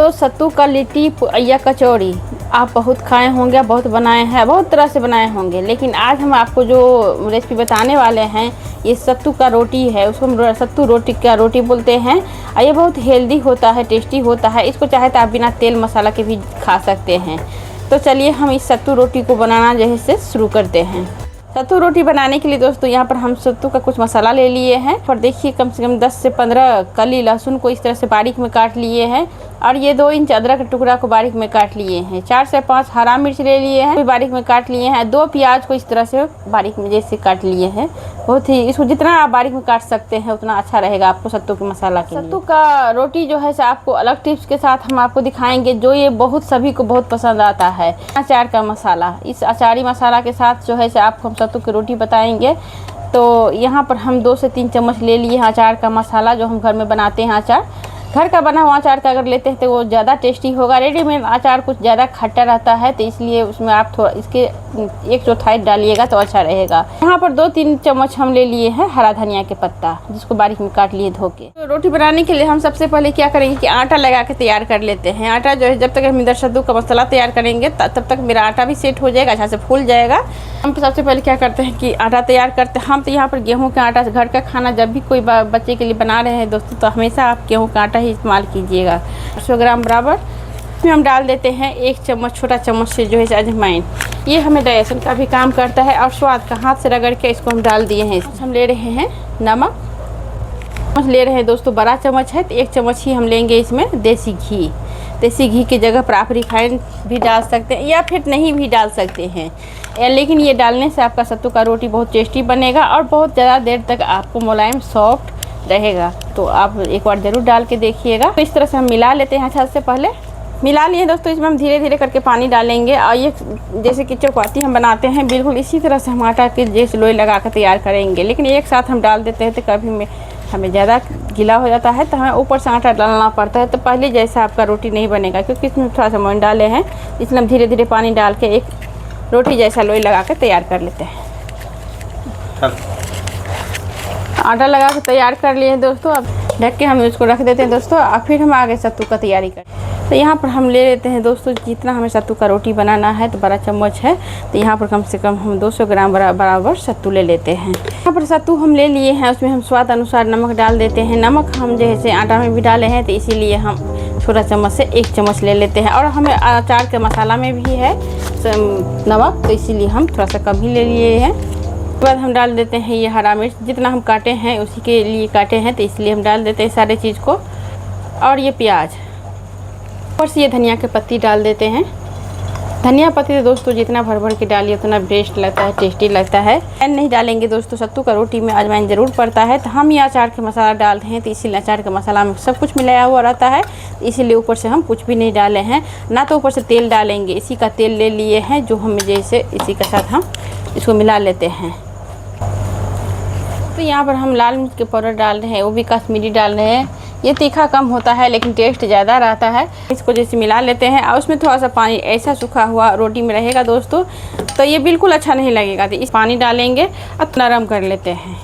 दोस्तों सत्तू का लिट्टी या कचौड़ी आप बहुत खाए होंगे, बहुत बनाए हैं, बहुत तरह से बनाए होंगे, लेकिन आज हम आपको जो रेसिपी बताने वाले हैं ये सत्तू का रोटी है। उसको हम सत्तू रोटी का रोटी बोलते हैं और ये बहुत हेल्दी होता है, टेस्टी होता है। इसको चाहे तो आप बिना तेल मसाला के भी खा सकते हैं। तो चलिए हम इस सत्तू रोटी को बनाना जो है से शुरू करते हैं। सत्तू रोटी बनाने के लिए दोस्तों यहाँ पर हम सत्तू का कुछ मसाला ले लिए हैं और देखिए कम से कम 10 से 15 कली लहसुन को इस तरह से बारीक में काट लिए हैं और ये 2 इंच अदरक के टुकड़ा को बारीक में काट लिए हैं। 4 से 5 हरा मिर्च ले लिए हैं, बारीक में काट लिए हैं। 2 प्याज को इस तरह से बारीक में जैसे काट लिए हैं। बहुत ही इसको जितना आप बारीक में काट सकते हैं उतना अच्छा रहेगा आपको सत्तू के मसाला के लिए। सत्तू का रोटी जो है आपको अलग टिप्स के साथ हम आपको दिखाएंगे जो ये बहुत सभी को बहुत पसंद आता है। अचार का मसाला, इस अचारी मसाला के साथ जो है आपको हम सत्तू की रोटी बताएंगे। तो यहाँ पर हम 2 से 3 चम्मच ले लिए हैं अचार का मसाला, जो हम घर में बनाते हैं अचार। घर का बना हुआ अचार का अगर लेते हैं तो वो ज़्यादा टेस्टी होगा। रेडीमेड अचार कुछ ज़्यादा खट्टा रहता है, तो इसलिए उसमें आप थोड़ा इसके 1/4 डालिएगा तो अच्छा रहेगा। यहाँ पर 2-3 चम्मच हम ले लिए हैं हरा धनिया के पत्ता, जिसको बारीक में काट लिए धो के। तो रोटी बनाने के लिए हम सबसे पहले क्या करेंगे कि आटा लगा के तैयार कर लेते हैं। आटा जो है जब तक हम इधर सत्तू का मसाला तैयार करेंगे तब तक मेरा आटा भी सेट हो जाएगा, अच्छा से फूल जाएगा। हम सबसे पहले क्या करते हैं कि आटा तैयार करते हैं। हम तो यहाँ पर गेहूँ का आटा, घर का खाना जब भी कोई बच्चे के लिए बना रहे हैं दोस्तों, तो हमेशा आप गेहूँ का आटा ही इस्तेमाल कीजिएगा। 100 ग्राम बराबर इसमें हम डाल देते हैं 1 चम्मच, छोटा चम्मच से जो है अजवाइन। ये हमें डाइजेशन का भी काम करता है और स्वाद का, हाथ से रगड़ के इसको हम डाल दिए हैं। हम ले रहे हैं नमक, ले रहे हैं दोस्तों बड़ा चम्मच है तो 1 चम्मच ही हम लेंगे इसमें देसी घी। देसी घी की जगह पर आप रिफाइंड भी डाल सकते हैं या फिर नहीं भी डाल सकते हैं, लेकिन ये डालने से आपका सत्तू का रोटी बहुत टेस्टी बनेगा और बहुत ज़्यादा देर तक आपको मुलायम सॉफ्ट रहेगा। तो आप एक बार ज़रूर डाल के देखिएगा। तो इस तरह से हम मिला लेते हैं। अच्छा से पहले मिला लिए दोस्तों, इसमें हम धीरे धीरे करके पानी डालेंगे और ये जैसे कि चपाती हम बनाते हैं बिल्कुल इसी तरह से हम आटा के जैसे लोई लगा कर तैयार करेंगे। लेकिन एक साथ हम डाल देते हैं तो कभी में हमें ज़्यादा गीला हो जाता है तो हमें ऊपर से आटा डालना पड़ता है, तो पहले जैसा आपका रोटी नहीं बनेगा, क्योंकि इसमें थोड़ा सा मोइन डाले हैं। इसलिए हम धीरे धीरे पानी डाल के एक रोटी जैसा लोई लगा कर तैयार कर लेते हैं। आटा लगा के तैयार कर लिए हैं दोस्तों। अब ढक के हम इसको रख देते हैं दोस्तों और फिर हम आगे सत्तू का तैयारी करें। तो यहाँ पर हम ले लेते हैं दोस्तों, जितना हमें सत्तू का रोटी बनाना है तो बड़ा चम्मच है, तो यहाँ पर कम से कम हम 200 ग्राम बराबर सत्तू ले लेते हैं। यहाँ पर सत्तू हम ले लिए हैं, उसमें हम स्वाद अनुसार नमक डाल देते हैं। नमक हम जैसे आटा में भी डाले हैं तो इसीलिए हम छोटा चम्मच से 1 चम्मच ले लेते हैं। और हमें अचार के मसाला में भी है नमक, तो इसीलिए हम थोड़ा सा कम ही ले लिए हैं। उसके बाद हम डाल देते हैं ये हरा मिर्च, जितना हम काटे हैं उसी के लिए काटे हैं, तो इसलिए हम डाल देते हैं सारे चीज़ को। और ये प्याज, ऊपर से ये धनिया की पत्ती डाल देते हैं। धनिया पत्ती तो दोस्तों जितना भर भर के डालिए उतना बेस्ट लगता है, टेस्टी लगता है। अजवाइन नहीं डालेंगे दोस्तों, सत्तू का रोटी में अजवाइन ज़रूर पड़ता है। तो हम ये अचार का मसाला डालते हैं तो इसीलिए अचार का मसाला में सब कुछ मिलाया हुआ रहता है, इसीलिए ऊपर से हम कुछ भी नहीं डाले हैं। ना तो ऊपर से तेल डालेंगे, इसी का तेल ले लिए हैं जो हम जैसे इसी के साथ हम इसको मिला लेते हैं। तो यहाँ पर हम लाल मिर्च के पाउडर डाल रहे हैं, वो भी कश्मीरी डाल रहे हैं। ये तीखा कम होता है लेकिन टेस्ट ज़्यादा रहता है। इसको जैसे मिला लेते हैं और उसमें थोड़ा सा पानी ऐसा सूखा हुआ रोटी में रहेगा दोस्तों, तो ये बिल्कुल अच्छा नहीं लगेगा। तो इस पानी डालेंगे और नरम कर लेते हैं।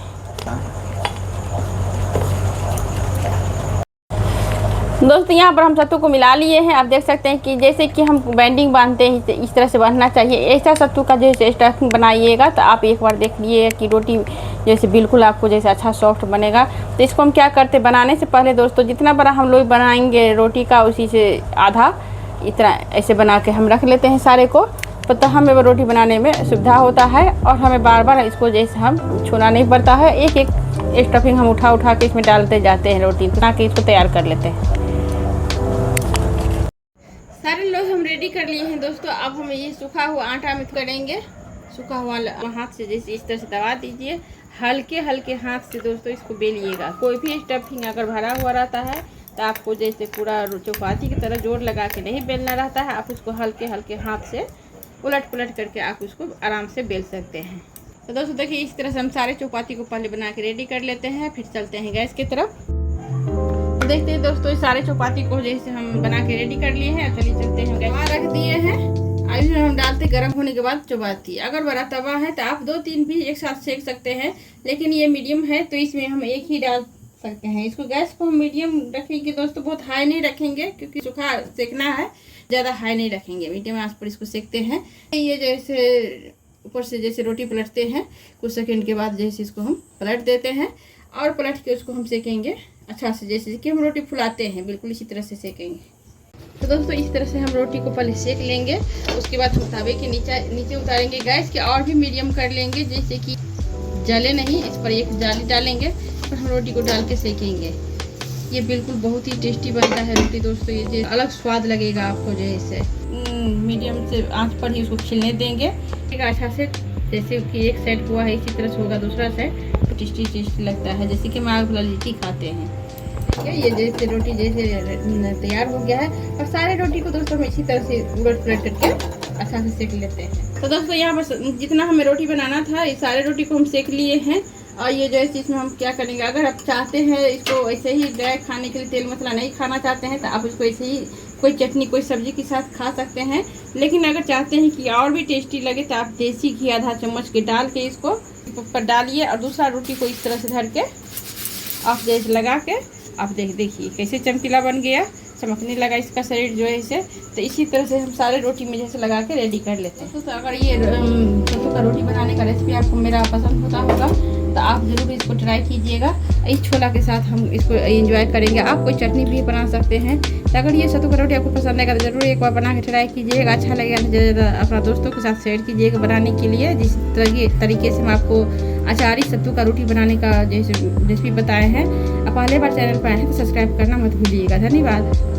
दोस्तों यहाँ पर हम सत्तू को मिला लिए हैं। आप देख सकते हैं कि जैसे कि हम बैंडिंग बांधते हैं इस तरह से बांधना चाहिए। ऐसा सत्तू का जैसे स्टफिंग बनाइएगा तो आप एक बार देख लीजिएगा कि रोटी जैसे बिल्कुल आपको जैसे अच्छा सॉफ्ट बनेगा। तो इसको हम क्या करते हैं, बनाने से पहले दोस्तों जितना बड़ा हम लोग बनाएंगे रोटी का उसी से आधा इतना ऐसे बना के हम रख लेते हैं सारे को। तो हमें रोटी बनाने में सुविधा होता है और हमें बार बार इसको जैसे हम छूना नहीं पड़ता है। एक एक स्टफिंग हम उठा उठा के इसमें डालते जाते हैं रोटी, बना के इसको तैयार कर लेते हैं। सारे लोग हम रेडी कर लिए हैं दोस्तों। अब हम ये सूखा हुआ आटा में करेंगे। सूखा हुआ हाथ से जैसे इस तरह से दबा दीजिए, हल्के हल्के हाथ से दोस्तों इसको बेलिएगा। कोई भी स्टफिंग अगर भरा हुआ रहता है तो आपको जैसे पूरा चपाती की तरह जोर लगा के नहीं बेलना रहता है, आप उसको हल्के हल्के हाथ से उलट पुलट करके आप उसको आराम से बेल सकते हैं। तो दोस्तों देखिए इस तरह से हम सारे चपाती को पहले बना के रेडी कर लेते हैं, फिर चलते हैं गैस की तरफ। तो देखते हैं दोस्तों इस सारे चपाती को जैसे हम बना के रेडी कर लिए हैं। चलिए चलते हैं, गैस रख दिए हैं। अभी हम डालते गर्म होने के बाद चपाती। अगर बड़ा तवा है तो आप 2-3 भी एक साथ सेक सकते हैं, लेकिन ये मीडियम है तो इसमें हम एक ही सकते हैं। इसको गैस को हम मीडियम रखेंगे दोस्तों, बहुत हाई नहीं रखेंगे क्योंकि सूखा सेकना है, ज़्यादा हाई नहीं रखेंगे, मीडियम आंच पर इसको सेकते हैं। ये जैसे ऊपर से जैसे रोटी पलटते हैं, कुछ सेकंड के बाद जैसे इसको हम पलट देते हैं और पलट के उसको हम सेकेंगे अच्छा से, जैसे कि हम रोटी फुलाते हैं बिल्कुल इसी तरह से सेकेंगे। तो दोस्तों इस तरह से हम रोटी को पहले सेक लेंगे, उसके बाद हम तवे के नीचे उतारेंगे गैस के और भी मीडियम कर लेंगे, जैसे कि जले नहीं। इस पर एक जाली डालेंगे, फिर हम रोटी को डाल के सेकेंगे। ये बिल्कुल बहुत ही टेस्टी बनता है रोटी दोस्तों, ये अलग स्वाद लगेगा आपको। जैसे मीडियम से आंच पर ही उसको खिलने देंगे अच्छा से, जैसे कि एक साइड हुआ है इसी तरह से होगा दूसरा साइड, तो टेस्टी लगता है, जैसे कि माँ वाला लिट्टी खाते हैं। ये जैसे रोटी जैसे तैयार हो गया है, और सारे रोटी को दोस्तों हम इसी तरह से उलट पलट करके अच्छा से सेक लेते हैं। तो दोस्तों यहाँ पर जितना हमें रोटी बनाना था, ये सारे रोटी को हम सेक लिए हैं। और ये जो है इसमें हम क्या करेंगे, अगर आप चाहते हैं इसको ऐसे ही डायरेक्ट खाने के लिए, तेल मसाला नहीं खाना चाहते हैं, तो आप इसको ऐसे ही कोई चटनी कोई सब्जी के साथ खा सकते हैं। लेकिन अगर चाहते हैं कि और भी टेस्टी लगे, तो आप देसी घी आधा चम्मच के डाल के इसको ऊपर डालिए, और दूसरा रोटी को इस तरह से धर के आप जैसे लगा के आप देखिए कैसे चमकीला बन गया, चमकने लगा इसका शरीर जो है इसे। तो इसी तरह से हम सारे रोटी में जैसे लगा के रेडी कर लेते हैं। तो अगर ये सत्तू का रोटी बनाने का रेसिपी आपको मेरा पसंद होता होगा, तो आप ज़रूर इसको ट्राई कीजिएगा। इस छोला के साथ हम इसको एंजॉय करेंगे। आप कोई चटनी भी बना सकते हैं। तो अगर ये सत्तू का रोटी आपको पसंद आएगा, तो ज़रूर एक बार बना के ट्राई कीजिएगा। अच्छा लगेगा तो ज़्यादा अपना दोस्तों के साथ शेयर कीजिएगा बनाने के लिए। जिस तरीके से मैं आपको अचारी सत्तू का रोटी बनाने का जैसे रेसिपी बताए हैं। आप पहले बार चैनल पर आए हैं तो सब्सक्राइब करना मत भूलिएगा। धन्यवाद।